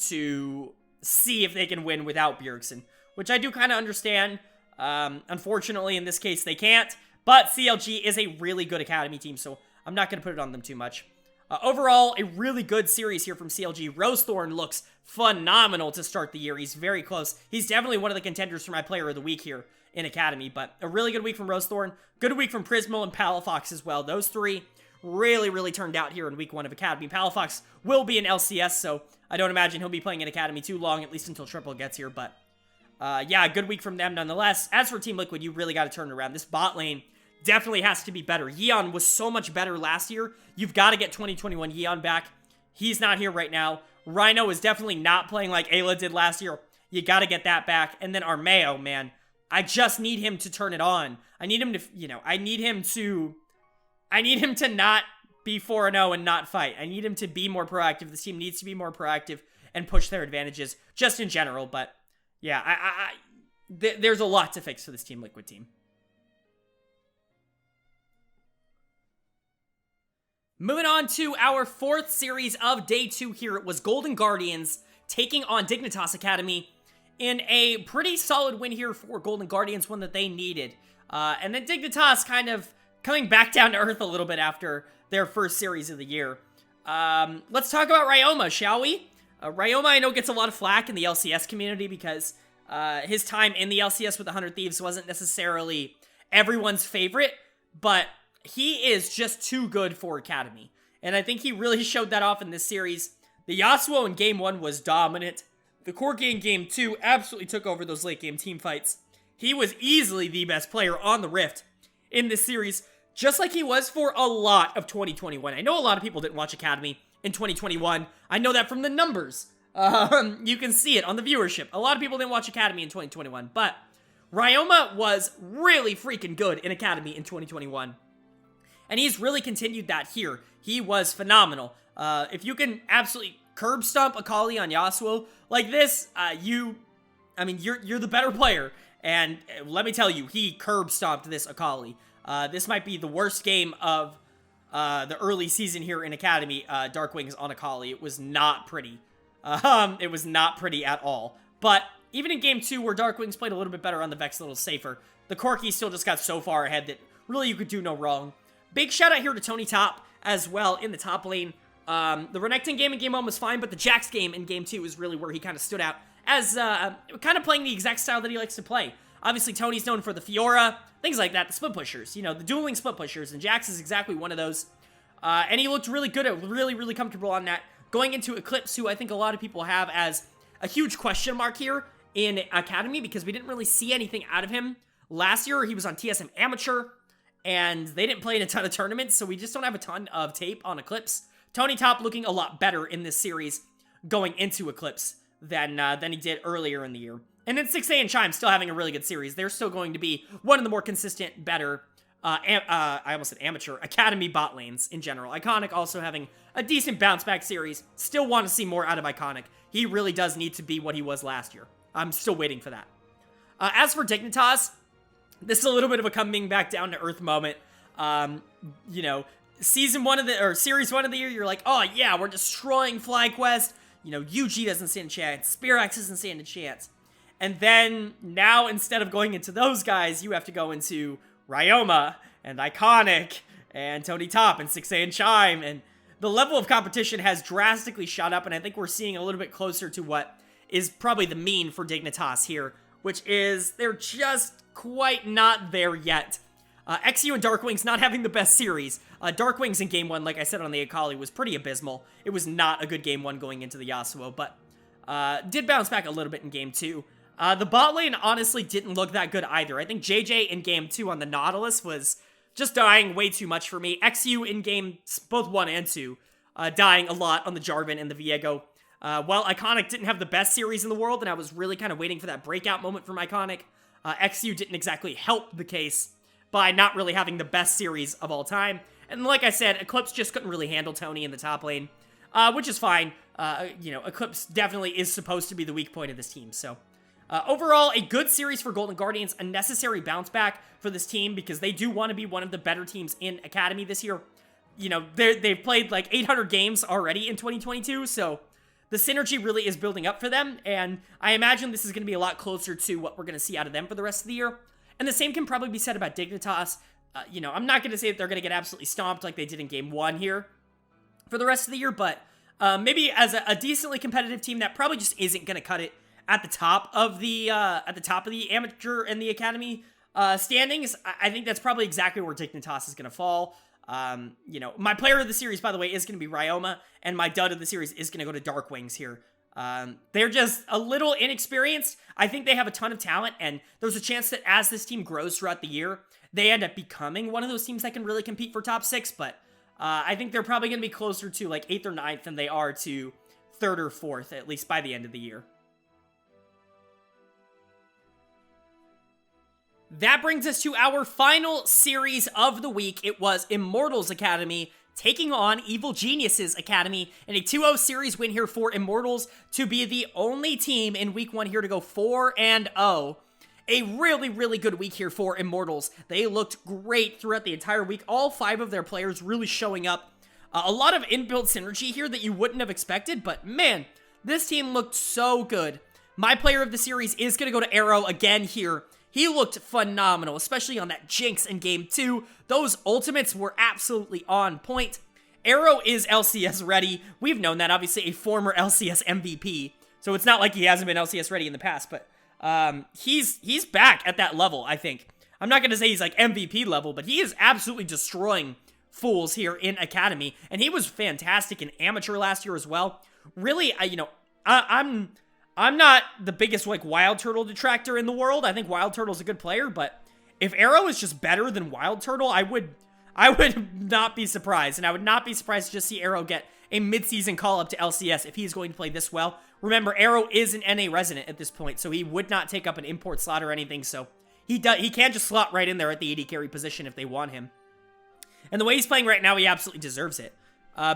to see if they can win without Bjergsen, which I do kind of understand. Unfortunately, in this case, they can't, but CLG is a really good academy team, so I'm not going to put it on them too much. Overall, a really good series here from CLG. Rosethorn looks phenomenal to start the year. He's very close. He's definitely one of the contenders for my player of the week here in Academy, but a really good week from Rosethorn. Good week from Prismo and Palafox as well. Those three really, really turned out here in week 1 of Academy. Palafox will be in LCS, so I don't imagine he'll be playing in Academy too long, at least until Triple gets here, but yeah, a good week from them nonetheless. As for Team Liquid, you really got to turn it around. This bot lane definitely has to be better. Yeon was so much better last year. You've got to get 2021 Yeon back. He's not here right now. Rhino is definitely not playing like Ayla did last year. You got to get that back. And then Armeo, man, I just need him to turn it on. I need him to, I need him to not be 4-0 and not fight. I need him to be more proactive. This team needs to be more proactive and push their advantages just in general. But yeah, there's a lot to fix for this Team Liquid team. Moving on to our 4th series of Day 2 here. It was Golden Guardians taking on Dignitas Academy in a pretty solid win here for Golden Guardians, one that they needed. And then Dignitas kind of coming back down to earth a little bit after their first series of the year. Let's talk about Ryoma, shall we? Ryoma, I know, gets a lot of flack in the LCS community because his time in the LCS with 100 Thieves wasn't necessarily everyone's favorite, but he is just too good for Academy. And I think he really showed that off in this series. The Yasuo in Game 1 was dominant. The Corki in Game 2 absolutely took over those late game team fights. He was easily the best player on the Rift in this series, just like he was for a lot of 2021. I know a lot of people didn't watch Academy in 2021. I know that from the numbers. You can see it on the viewership. A lot of people didn't watch Academy in 2021, but Ryoma was really freaking good in Academy in 2021. And he's really continued that here. He was phenomenal. If you can absolutely curb stomp Akali on Yasuo like this, you're the better player. And let me tell you, he curb stomped this Akali. This might be the worst game of the early season here in Academy. Darkwings on Akali. It was not pretty. It was not pretty at all. But even in game 2, where Darkwings played a little bit better on the Vex, a little safer, the Corki still just got so far ahead that really you could do no wrong. Big shout out here to Tony Top as well in the top lane. The Renekton game in game 1 was fine, but the Jax game in game 2 is really where he kind of stood out as kind of playing the exact style that he likes to play. Obviously, Tony's known for the Fiora, things like that, the split pushers, you know, the dueling split pushers, and Jax is exactly one of those. And he looked really good at, really comfortable on that. Going into Eclipse, who I think a lot of people have as a huge question mark here in Academy, because we didn't really see anything out of him. Last year, he was on TSM Amateur, and they didn't play in a ton of tournaments, so we just don't have a ton of tape on Eclipse. Tony Top looking a lot better in this series going into Eclipse than he did earlier in the year. And then 6A and Chime still having a really good series. They're still going to be one of the more consistent, better, I almost said amateur, Academy bot lanes in general. Iconic also having a decent bounce back series. Still want to see more out of Iconic. He really does need to be what he was last year. I'm still waiting for that. As for Dignitas, this is a little bit of a coming back down to earth moment. You know, series 1 of the year, you're like, oh yeah, we're destroying FlyQuest. You know, UG doesn't stand a chance. Spearax doesn't stand a chance. And then, now, instead of going into those guys, you have to go into Ryoma, and Iconic, and Tony Top, and 6A and Chime, and the level of competition has drastically shot up, and I think we're seeing a little bit closer to what is probably the mean for Dignitas here, which is, they're just quite not there yet. XU and Darkwings not having the best series. Darkwings in game 1, like I said on the Akali, was pretty abysmal. It was not a good game 1 going into the Yasuo, but did bounce back a little bit in game 2. The bot lane honestly didn't look that good either. I think JJ in game 2 on the Nautilus was just dying way too much for me. XU in game both 1 and 2, dying a lot on the Jarvan and the Viego. While Iconic didn't have the best series in the world, and I was really kind of waiting for that breakout moment from Iconic, XU didn't exactly help the case by not really having the best series of all time. And like I said, Eclipse just couldn't really handle Tony in the top lane, which is fine. You know, Eclipse definitely is supposed to be the weak point of this team, so... overall, a good series for Golden Guardians, a necessary bounce back for this team because they do want to be one of the better teams in Academy this year. You know, they've played like 800 games already in 2022, so the synergy really is building up for them, and I imagine this is going to be a lot closer to what we're going to see out of them for the rest of the year. And the same can probably be said about Dignitas. You know, I'm not going to say that they're going to get absolutely stomped like they did in game 1 here for the rest of the year, but maybe as a decently competitive team that probably just isn't going to cut it at the top of the amateur and the Academy standings. I think that's probably exactly where Dignitas is going to fall. You know, my player of the series, by the way, is going to be Ryoma, and my dud of the series is going to go to Darkwings here. They're just a little inexperienced. I think they have a ton of talent, and there's a chance that as this team grows throughout the year, they end up becoming one of those teams that can really compete for top 6, but I think they're probably going to be closer to like 8th or 9th than they are to 3rd or 4th, at least by the end of the year. That brings us to our final series of the week. It was Immortals Academy taking on Evil Geniuses Academy in a 2-0 series win here for Immortals to be the only team in week 1 here to go 4-0. A really good week here for Immortals. They looked great throughout the entire week. All 5 of their players really showing up. A lot of inbuilt synergy here that you wouldn't have expected, but man, this team looked so good. My player of the series is going to go to Arrow again here. He looked phenomenal, especially on that Jinx in game 2. Those ultimates were absolutely on point. Arrow is LCS ready. We've known that, obviously, a former LCS MVP. So it's not like he hasn't been LCS ready in the past, but he's back at that level, I think. I'm not going to say he's like MVP level, but he is absolutely destroying fools here in Academy. And he was fantastic in Amateur last year as well. Really, I'm not the biggest, like, Wild Turtle detractor in the world. I think Wild Turtle's a good player, but if Arrow is just better than Wild Turtle, I would not be surprised. And I would not be surprised to just see Arrow get a mid-season call-up to LCS if he's going to play this well. Remember, Arrow is an NA resident at this point, so he would not take up an import slot or anything, so he can just slot right in there at the AD carry position if they want him. And the way he's playing right now, he absolutely deserves it.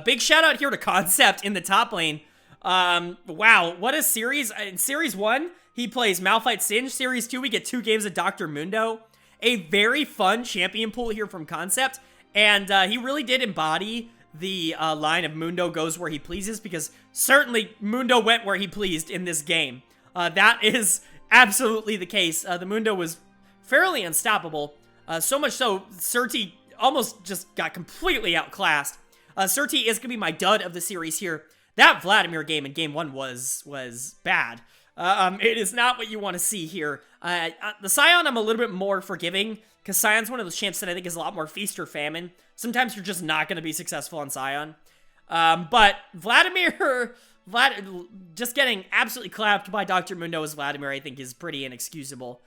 Big shout-out here to Concept in the top lane. Wow, what a series. In Series 1, he plays Malphite Singe. Series 2, we get 2 games of Dr. Mundo. A very fun champion pool here from Concept. And he really did embody the line of Mundo goes where he pleases, because certainly Mundo went where he pleased in this game. That is absolutely the case. The Mundo was fairly unstoppable. So much so, Surti almost just got completely outclassed. Surti is going to be my dud of the series here. That Vladimir game in Game 1 was bad. It is not what you want to see here. The Scion, I'm a little bit more forgiving, because Scion's one of those champs that I think is a lot more feast or famine. Sometimes you're just not going to be successful on Scion. But Vladimir, just getting absolutely clapped by Dr. Mundo as Vladimir, I think is pretty inexcusable.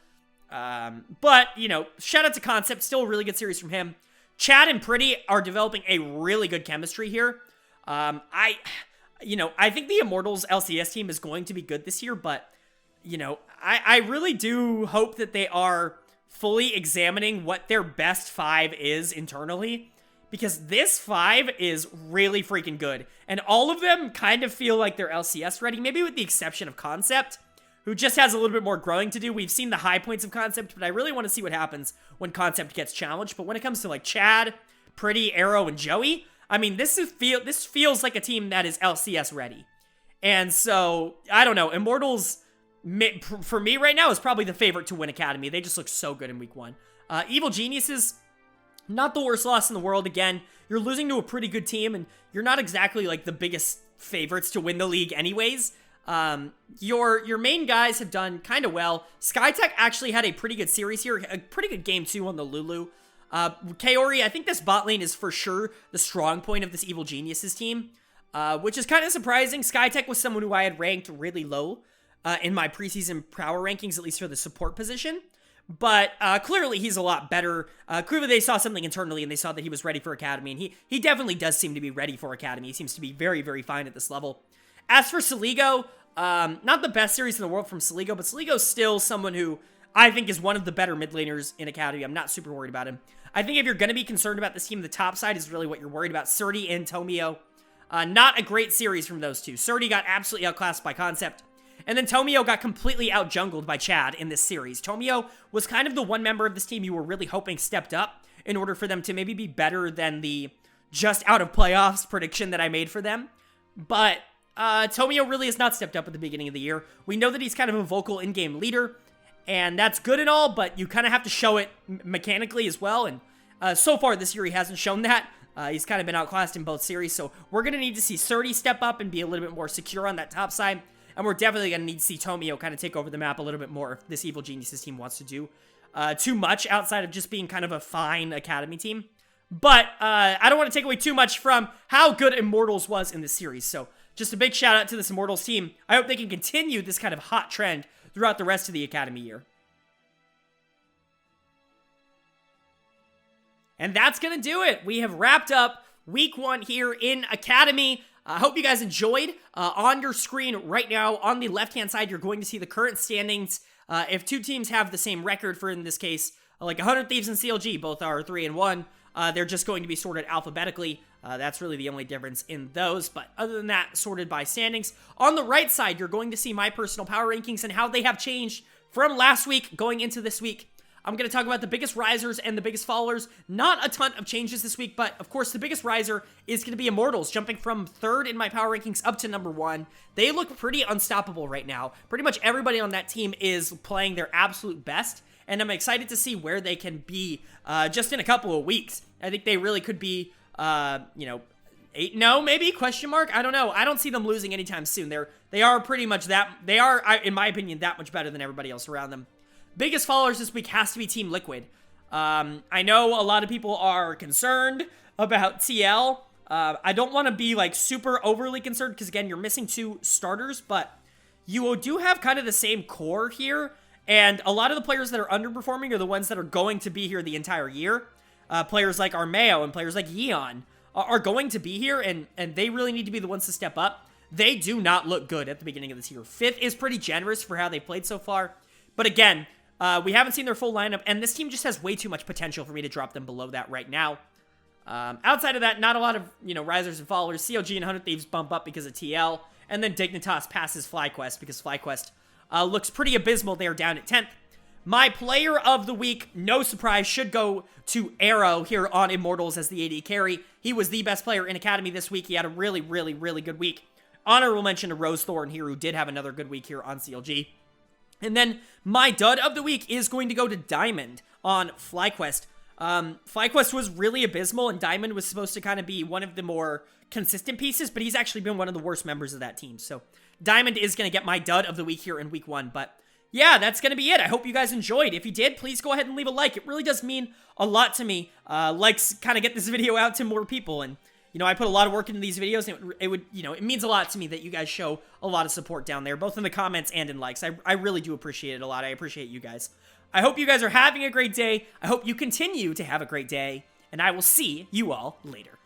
But, you know, shout out to Concept, still a really good series from him. Chad and Pretty are developing a really good chemistry here. I think the Immortals LCS team is going to be good this year, but, you know, I really do hope that they are fully examining what their best 5 is internally, because this 5 is really freaking good, and all of them kind of feel like they're LCS ready, maybe with the exception of Concept, who just has a little bit more growing to do. We've seen the high points of Concept, but I really want to see what happens when Concept gets challenged. But when it comes to, like, Chad, Pretty, Arrow, and Joey, I mean, this feels like a team that is LCS ready. And so, I don't know, Immortals, for me right now, is probably the favorite to win Academy. They just look so good in Week 1. Evil Geniuses, not the worst loss in the world. Again, you're losing to a pretty good team, and you're not exactly, like, the biggest favorites to win the league anyways. Your main guys have done kind of well. Skytech actually had a pretty good series here, a pretty good game too on the Lulu. Kaori, I think this bot lane is for sure the strong point of this Evil Geniuses team, which is kind of surprising. Skytech was someone who I had ranked really low in my preseason power rankings, at least for the support position. But clearly he's a lot better. Clearly they saw something internally and they saw that he was ready for Academy, and he definitely does seem to be ready for Academy. He seems to be very, very fine at this level. As for Saligo, not the best series in the world from Saligo, but Saligo's still someone who I think is one of the better mid laners in Academy. I'm not super worried about him. I think if you're going to be concerned about this team, the top side is really what you're worried about. Surti and Tomio. Not a great series from those two. Surti got absolutely outclassed by Concept, and then Tomio got completely out-jungled by Chad in this series. Tomio was kind of the one member of this team you were really hoping stepped up in order for them to maybe be better than the just out of playoffs prediction that I made for them. But Tomio really has not stepped up at the beginning of the year. We know that he's kind of a vocal in-game leader, and that's good and all, but you kind of have to show it mechanically as well, and so far this year he hasn't shown that. He's kind of been outclassed in both series, so we're going to need to see Surti step up and be a little bit more secure on that top side, and we're definitely going to need to see Tomio kind of take over the map a little bit more if this Evil Geniuses team wants to do too much outside of just being kind of a fine Academy team. But I don't want to take away too much from how good Immortals was in this series, so just a big shout out to this Immortals team. I hope they can continue this kind of hot trend throughout the rest of the Academy year. And that's going to do it. We have wrapped up Week 1 here in Academy. I hope you guys enjoyed. On your screen right now, on the left-hand side, you're going to see the current standings. If two teams have the same record, for in this case, like 100 Thieves and CLG, both are 3-1. They're just going to be sorted alphabetically. That's really the only difference in those. But other than that, sorted by standings. On the right side, you're going to see my personal power rankings and how they have changed from last week going into this week. I'm going to talk about the biggest risers and the biggest fallers. Not a ton of changes this week, but of course the biggest riser is going to be Immortals, jumping from 3rd in my power rankings up to number 1. They look pretty unstoppable right now. Pretty much everybody on that team is playing their absolute best, and I'm excited to see where they can be just in a couple of weeks. I think they really could be, 8-0 maybe, question mark? I don't know. I don't see them losing anytime soon. They are pretty much that, they are, in my opinion, that much better than everybody else around them. Biggest followers this week has to be Team Liquid. I know a lot of people are concerned about TL. I don't want to be like super overly concerned because again, you're missing 2 starters, but you do have kind of the same core here. And a lot of the players that are underperforming are the ones that are going to be here the entire year. Players like Armeo and players like Yeon are going to be here, and they really need to be the ones to step up. They do not look good at the beginning of this year. 5th is pretty generous for how they played so far. But again, we haven't seen their full lineup, and this team just has way too much potential for me to drop them below that right now. Outside of that, not a lot of, risers and followers. COG and 100 Thieves bump up because of TL, And then Dignitas passes FlyQuest because FlyQuest looks pretty abysmal. They are down at 10th. My player of the week, no surprise, should go to Arrow here on Immortals as the AD carry. He was the best player in Academy this week. He had a really, really, really good week. Honorable mention to Rose Thorn here, who did have another good week here on CLG. And then my dud of the week is going to go to Diamond on FlyQuest. FlyQuest was really abysmal, and Diamond was supposed to kind of be one of the more consistent pieces, but he's actually been one of the worst members of that team. So Diamond is going to get my dud of the week here in week 1, but yeah, that's going to be it. I hope you guys enjoyed. If you did, please go ahead and leave a like. It really does mean a lot to me. Likes kind of get this video out to more people, and I put a lot of work into these videos, and it means a lot to me that you guys show a lot of support down there, both in the comments and in likes. I really do appreciate it a lot. I appreciate you guys. I hope you guys are having a great day. I hope you continue to have a great day, and I will see you all later.